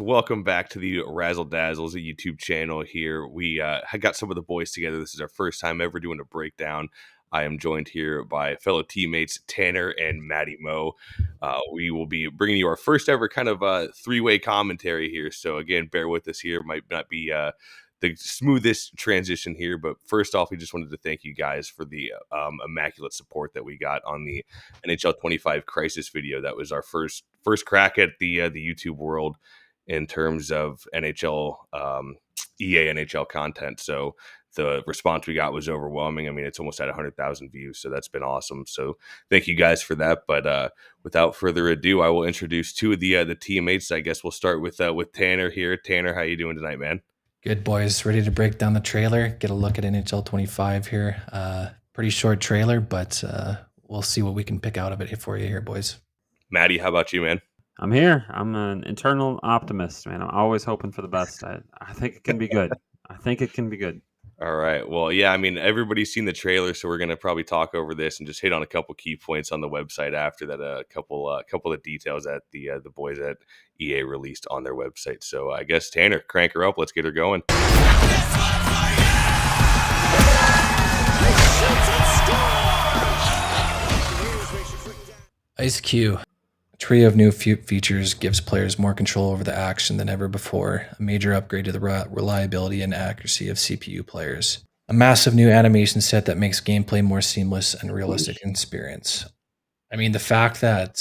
Welcome back to the Razzle Dazzles, a YouTube channel here. We had got some of the boys together. This is our first time ever doing a breakdown. I am joined here by fellow teammates Tanner and Matty Mo. We will be bringing you our first ever kind of three-way commentary here. So again, bear with us here. Might not be the smoothest transition here, but first off, we just wanted to thank you guys for the immaculate support that we got on the NHL 25 Crisis video. That was our first crack at the YouTube world in terms of NHL, EA NHL content. So the response we got was overwhelming. I mean, it's almost at 100,000 views, so that's been awesome. So thank you guys for that. But without further ado, I will introduce two of the teammates. I guess we'll start with Tanner here. Tanner, how you doing tonight, man? Good, boys. Ready to break down the trailer, get a look at NHL 25 here. Pretty short trailer, but we'll see what we can pick out of it for you here, boys. Matty, how about you, man? I'm here. I'm an internal optimist, man. I'm always hoping for the best. I think it can be good. I think it can be good. All right. Well, yeah, I mean, everybody's seen the trailer, so we're going to probably talk over this and just hit on a couple key points on the website after that, a couple of details that the boys at EA released on their website. So I guess, Tanner, crank her up. Let's get her going. Ice Q. A trio of new features gives players more control over the action than ever before, a major upgrade to the reliability and accuracy of CPU players. A massive new animation set that makes gameplay more seamless and realistic experience. I mean, the fact that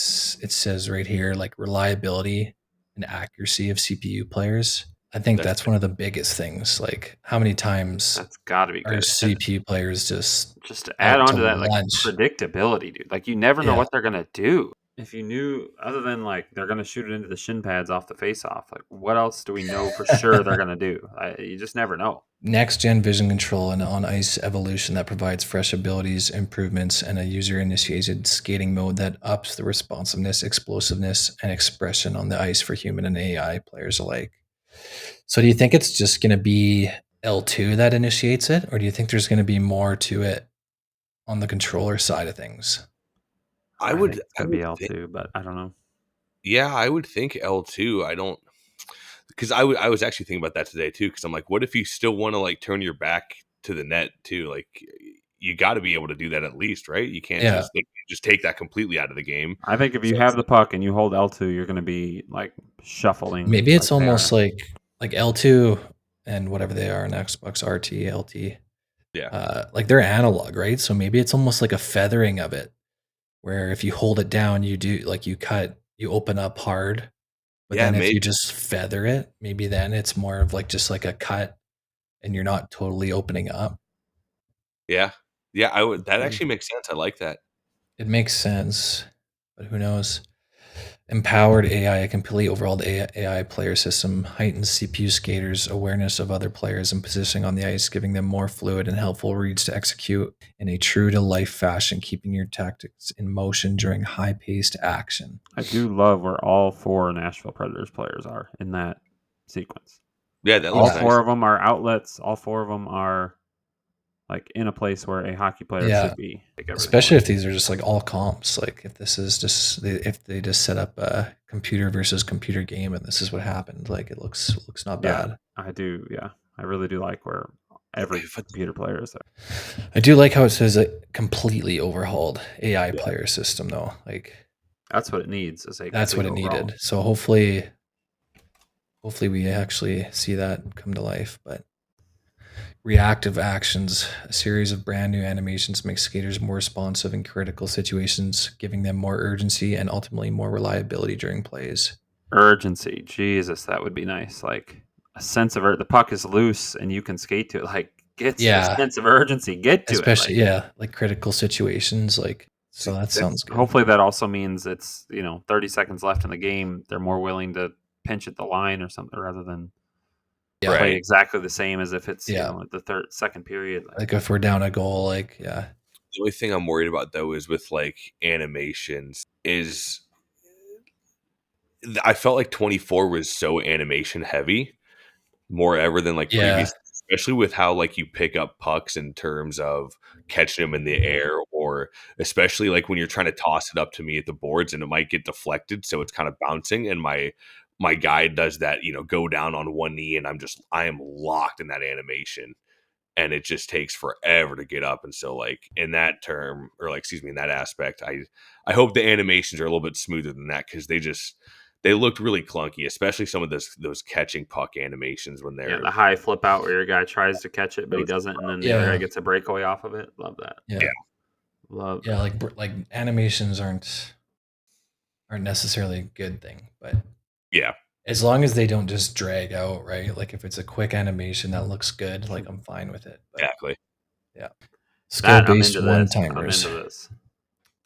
it says right here, like reliability and accuracy of CPU players, I think that's one of the biggest things. Like, how many times That's got to be our good. CPU players just to add on to that, like lunch. predictability, dude. Like you never know Yeah. what they're gonna do. If you knew, other than like they're gonna shoot it into the shin pads off the face-off, like what else do we know for sure they're gonna do? You just never know. Next-gen vision control and on-ice evolution that provides fresh abilities, improvements, and a user-initiated skating mode that ups the responsiveness, explosiveness, and expression on the ice for human and AI players alike. So do you think it's just going to be L2 that initiates it, or do you think there's going to be more to it on the controller side of things? I think it's gonna be L2, but I don't know. Yeah, I would think L2. I don't, because I was actually thinking about that today too. Because I'm like, what if you still want to like turn your back to the net too? Like, you got to be able to do that at least, right? You can't just take that completely out of the game. I think if you have the puck and you hold L2, you're gonna be like shuffling. Maybe it's like almost like L2 and whatever they are in Xbox, RT, LT. Yeah. Like they're analog, right? So maybe it's almost like a feathering of it, where if you hold it down, you do like you open up hard. But then if you just feather it, maybe then it's more of like just like a cut and you're not totally opening up. Yeah. Yeah, I would. That actually makes sense. I like that. It makes sense, but who knows? Empowered AI, a completely overhauled AI player system, heightens CPU skaters' awareness of other players and positioning on the ice, giving them more fluid and helpful reads to execute in a true-to-life fashion, keeping your tactics in motion during high-paced action. I do love where all four Nashville Predators players are in that sequence. Yeah, that all four of them are outlets. All four of them are like in a place where a hockey player should be. Especially if these are just like all comps. Like if this is just if they just set up a computer versus computer game and this is what happened, like it looks not bad. I do. Yeah, I really do like where every computer player is there. I do like how it says a completely overhauled AI player system though. Like that's what it needs. That's what it needed. So hopefully we actually see that come to life. But Reactive Actions, a series of brand new animations, make skaters more responsive in critical situations, giving them more urgency and ultimately more reliability during plays. Urgency, Jesus, that would be nice. Like a sense of the puck is loose and you can skate to it. Like get the sense of urgency, get to especially, it. Like critical situations. Like so that sounds good. Hopefully that also means it's 30 seconds left in the game. They're more willing to pinch at the line or something rather than play exactly the same as if it's the second period. Like if we're down a goal, The only thing I'm worried about though is with like animations is I felt like 24 was so animation heavy more ever than like previous, especially with how like you pick up pucks in terms of catching them in the air, or especially like when you're trying to toss it up to me at the boards and it might get deflected, so it's kind of bouncing, and my my guy does that, go down on one knee, and I am locked in that animation, and it just takes forever to get up. And so, like, in that term, or like, excuse me, in that aspect, I hope the animations are a little bit smoother than that, because they looked really clunky, especially some of those catching puck animations when they're the high flip out where your guy tries to catch it but he doesn't, and then the other guy gets a breakaway off of it. Love that. Yeah. Love that. Like animations aren't necessarily a good thing, but yeah, as long as they don't just drag out, right? Like if it's a quick animation that looks good, like I'm fine with it. But, exactly. yeah. Skill-based I'm one-timers. into this.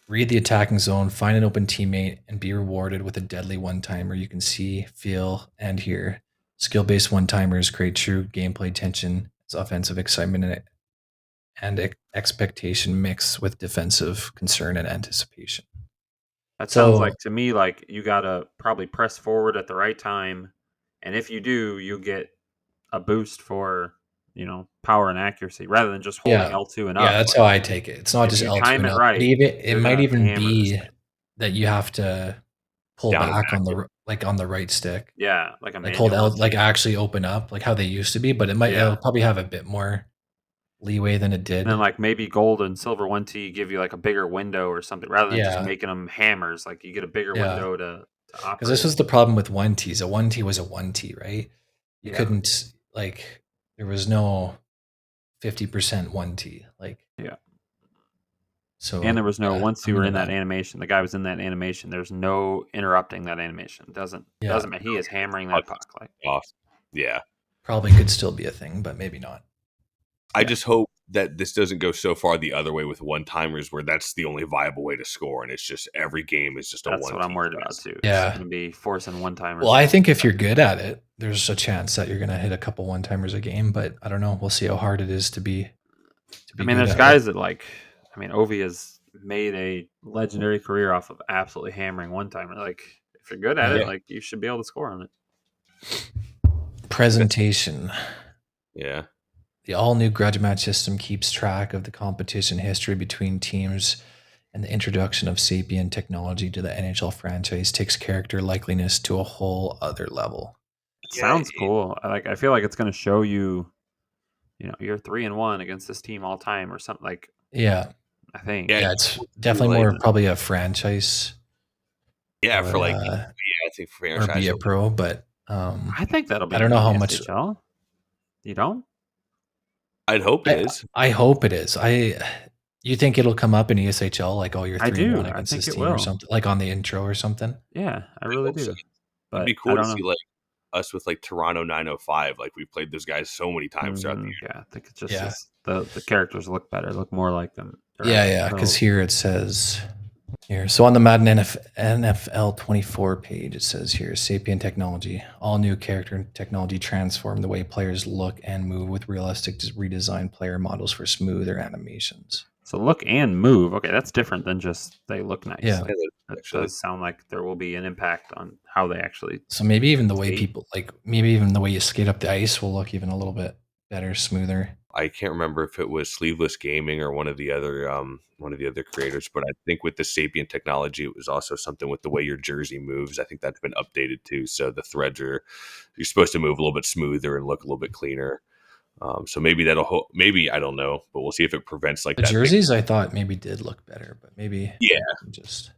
Read the attacking zone, find an open teammate, and be rewarded with a deadly one-timer you can see, feel, and hear. Skill-based one-timers create true gameplay tension, as offensive excitement and expectation mix with defensive concern and anticipation. That sounds like, to me, like you gotta probably press forward at the right time, and if you do, you get a boost for power and accuracy rather than just holding L2 and up. Yeah, that's how I take it. It's not just L2 time and it up. right, It might even be this that you have to pull back on the right stick. Yeah, like a like hold L, like actually open up, like how they used to be. But it'll probably have a bit more leeway than it did. And then like maybe gold and silver 1T give you like a bigger window or something rather than just making them hammers. Like you get a bigger window to operate. Because this was the problem with 1Ts. A 1T was a 1T, right? You couldn't, like, there was no 50% 1T. Like, so, and there was no, once you were in that animation, the guy was in that animation, there's no interrupting that animation. Doesn't matter. He is hammering that puck. Like, yeah. Probably could still be a thing, but maybe not. I just hope that this doesn't go so far the other way with one-timers where that's the only viable way to score, and it's just every game is just a one. That's what I'm worried about too. Yeah, it's going to be forcing one-timers. Well, I think if you're good at it, there's a chance that you're going to hit a couple one-timers a game, but I don't know. We'll see how hard it is to be. I mean, there's guys that Ovi has made a legendary career off of absolutely hammering one-timer. Like, if you're good at it, like you should be able to score on it. Presentation. Yeah. The all-new grudge match system keeps track of the competition history between teams, and the introduction of Sapien technology to the NHL franchise takes character likeliness to a whole other level. Sounds cool. I feel like it's going to show you, you're 3-1 against this team all time or something like. Yeah, I think. Yeah, it's definitely more probably a franchise. Yeah, or, for I think franchise or be a pro, but I think that'll be. I don't know how much. EASHL. You don't? I'd hope it is. I hope it is. You think it'll come up in ESHL, like, oh, you're 3-1 against this team or something, like on the intro or something? Yeah, I really do. So. It'd be cool to see like us with like Toronto 905. Like we've played those guys so many times throughout the year. Yeah, I think it's just the characters look better, look more like them. Yeah, because here it says here. So on the Madden NFL 24 page, it says here, Sapien technology, all new character and technology transform the way players look and move with realistic redesigned player models for smoother animations. So look and move. Okay, that's different than just they look nice. Yeah, that does sound like there will be an impact on how they actually. So maybe even the way people maybe even the way you skate up the ice will look even a little bit better, smoother. I can't remember if it was Sleeveless Gaming or one of the other creators, but I think with the Sapien technology, it was also something with the way your jersey moves. I think that's been updated too. So the threads you're supposed to move a little bit smoother and look a little bit cleaner. So maybe maybe I don't know, but we'll see if it prevents like the jerseys. I thought maybe did look better, but maybe just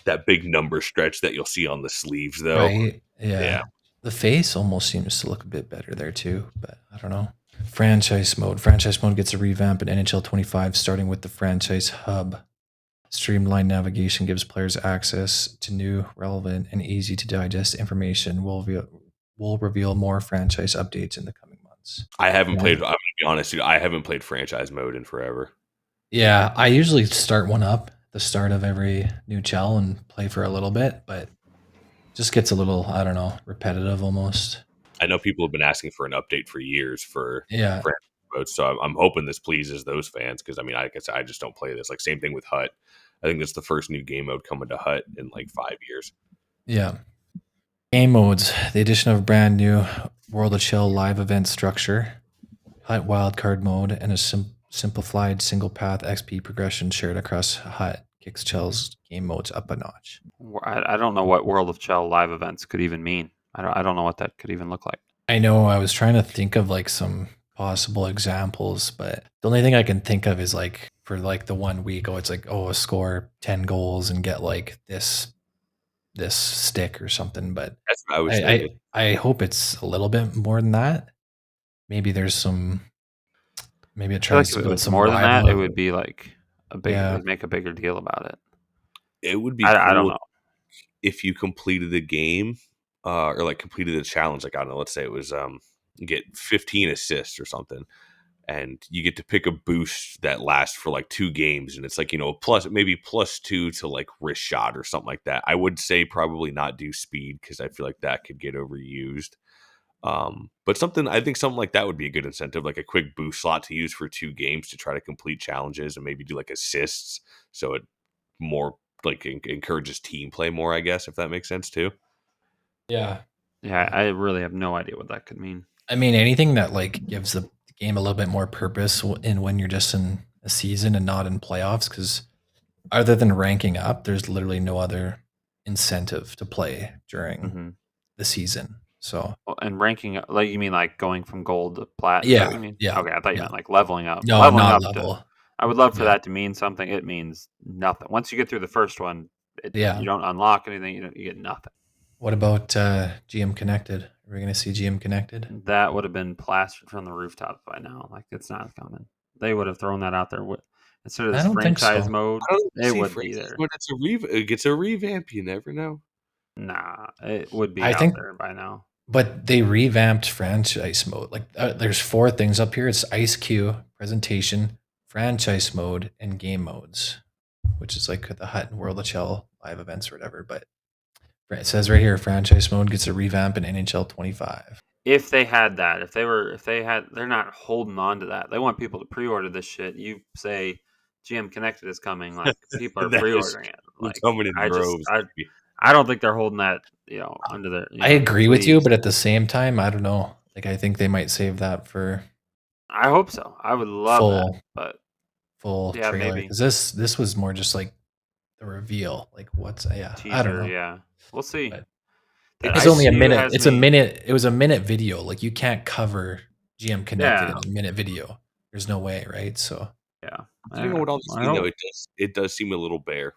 that big number stretch that you'll see on the sleeves, though. Right? Yeah. The face almost seems to look a bit better there too, but I don't know. Franchise mode gets a revamp in NHL 25, starting with the franchise hub. Streamlined navigation gives players access to new, relevant, and easy to digest information. We'll reveal more franchise updates in the coming months. I haven't played. I'm gonna be honest, dude. I haven't played franchise mode in forever. Yeah, I usually start one up at the start of every new chell and play for a little bit, but just gets a little, I don't know, repetitive almost. I know people have been asking for an update for years for franchise mode, so I'm hoping this pleases those fans because I guess I just don't play this. Like same thing with Hut. I think that's the first new game mode coming to Hut in like 5 years. Yeah. Game modes. The addition of a brand new World of Chill live event structure, Hut wildcard mode, and a simplified single path XP progression shared across Hut kicks Chill's game modes up a notch. I don't know what World of Chill live events could even mean. I don't know what that could even look like. I know I was trying to think of like some possible examples, but the only thing I can think of is like for like the 1 week, it's like, score 10 goals and get like this stick or something. But That's what I was I thinking. I hope it's a little bit more than that. Maybe there's some. Maybe it I feel like tries if to it build was some more than that, it rival. would be like Yeah, it'd make a bigger deal about it. It would be I don't cool know. if you completed the game, or like completed the challenge. Like I don't know, let's say it was you get 15 assists or something, and you get to pick a boost that lasts for like 2 games, and it's like plus maybe +2 to like wrist shot or something like that. I would say probably not do speed because I feel like that could get overused. But something like that would be a good incentive, like a quick boost slot to use for 2 games to try to complete challenges and maybe do like assists, so it more like encourages team play more. I guess if that makes sense too. yeah. Yeah, I really have no idea what that could mean. I mean, anything that like gives the game a little bit more purpose in when you're just in a season and not in playoffs, because other than ranking up, there's literally no other incentive to play during Mm-hmm. the season. So Well, and ranking up, like you mean like going from gold to plat? Is that what yeah, you mean? yeah, Okay, I thought you yeah. meant like leveling up. No, Leveling not up to, level. I would love for Yeah, that to mean something. It means nothing. Once you get through the first one, you yeah. don't unlock anything. You get nothing. What about GM Connected? Are we going to see GM Connected? That would have been plastered from the rooftops by now. Like it's not coming. They would have thrown that out there instead of I this don't think franchise so. mode. I don't It see would be franchise, there. but it gets a revamp. You never know. Nah, it would be I out think, there by now. but they revamped franchise mode. Like, there's 4 things up here. It's ice queue, presentation, franchise mode, and game modes, which is like the Hut and World of Shell live events or whatever. But it says right here, franchise mode gets a revamp in NHL 25. If they had that, they're not holding on to that. They want people to pre-order this shit. You say GM Connected is coming, like people are That is pre-ordering it. Like coming in droves. I don't think they're holding that, under their, I their agree with you, sleeves. but at the same time, I don't know. Like, I think they might save that for I hope so. I would love that, full but full yeah, trailer, maybe because this was more just like the reveal. Like, I don't teaser. know. Yeah, we'll see. But The it was ice only a queue minute. has It's a me. minute. It was a minute video. Like, you can't cover GM Connected Yeah, in a minute video. There's no way, right? So yeah. Considering what all this, I hope. it does seem a little bare.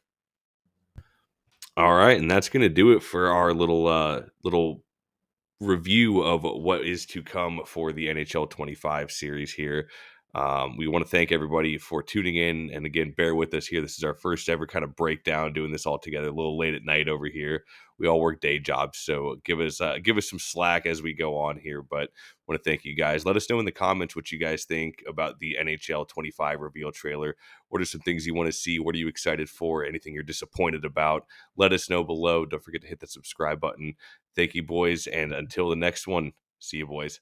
All right, and that's gonna do it for our little review of what is to come for the NHL 25 series here. We want to thank everybody for tuning in, and again, bear with us here. This is our first ever kind of breakdown, doing this all together a little late at night over here. We all work day jobs, so give us some slack as we go on here. But want to thank you guys. Let us know in the comments what you guys think about the NHL 25 reveal trailer. What are some things you want to see? What are you excited for? Anything you're disappointed about? Let us know below. Don't forget to hit the subscribe button. Thank you, boys. And until the next one, see you, boys.